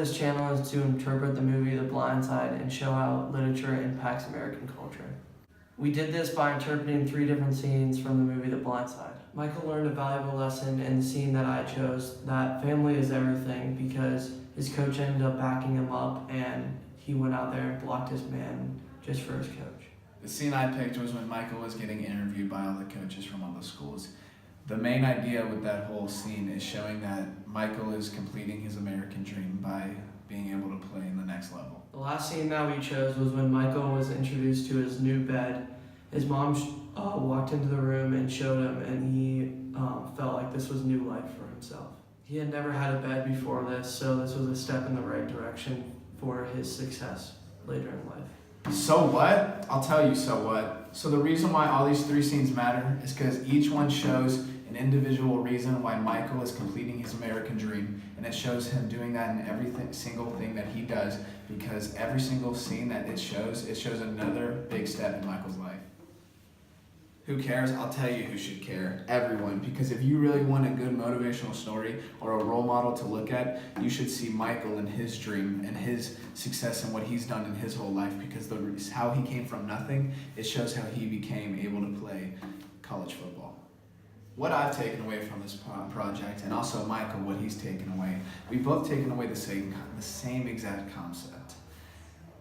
this channel is to interpret the movie The Blind Side and show how literature impacts American culture. We did this by interpreting 3 different scenes from the movie The Blind Side. Michael learned a valuable lesson in the scene that I chose, that family is everything, because his coach ended up backing him up and he went out there and blocked his man just for his coach. The scene I picked was when Michael was getting interviewed by all the coaches from all the schools. The main idea with that whole scene is showing that Michael is completing his American dream by being able to play in the next level. The last scene that we chose was when Michael was introduced to his new bed. His mom walked into the room and showed him, and he felt like this was new life for himself. He had never had a bed before this, so this was a step in the right direction for his success later in life. So what? I'll tell you so what. So the reason why all these 3 scenes matter is because each one shows an individual reason why Michael is completing his American dream, and it shows him doing that in every single thing that he does, because every single scene that it shows another big step in Michael's life. Who cares? I'll tell you who should care. Everyone. Because if you really want a good motivational story or a role model to look at, you should see Michael and his dream and his success and what he's done in his whole life, because how he came from nothing, it shows how he became able to play college football. What I've taken away from this project, and also Michael, what he's taken away, we've both taken away the same exact concept.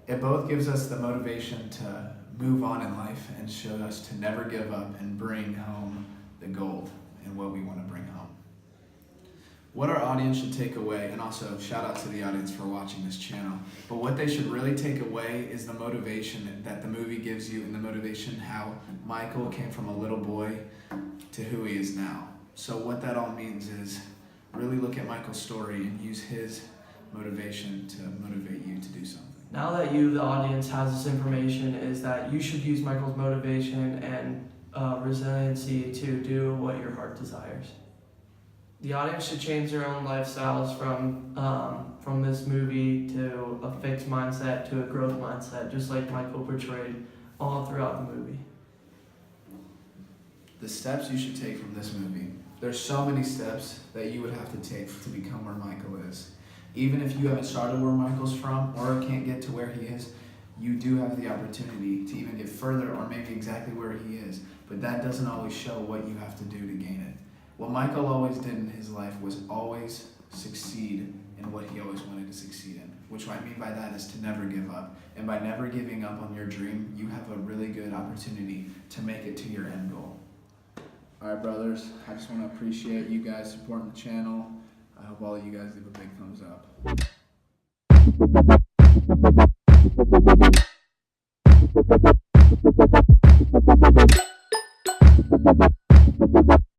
It both gives us the motivation to move on in life and show us to never give up and bring home the gold and what we want to bring home. What our audience should take away, and also shout out to the audience for watching this channel, but what they should really take away is the motivation that the movie gives you, and the motivation how Michael came from a little boy to who he is now. So what that all means is really look at Michael's story and use his motivation to motivate you to do something. Now that you, the audience, has this information, is that you should use Michael's motivation and resiliency to do what your heart desires. The audience should change their own lifestyles from this movie to a fixed mindset to a growth mindset, just like Michael portrayed all throughout the movie. The steps you should take from this movie. There's so many steps that you would have to take to become where Michael is. Even if you haven't started where Michael's from or can't get to where he is, you do have the opportunity to even get further or maybe exactly where he is. But that doesn't always show what you have to do to gain it. What Michael always did in his life was always succeed in what he always wanted to succeed in. Which what I mean by that is to never give up. And by never giving up on your dream, you have a really good opportunity to make it to your end goal. Alright brothers, I just want to appreciate you guys supporting the channel. I hope all of you guys leave a big thumbs up.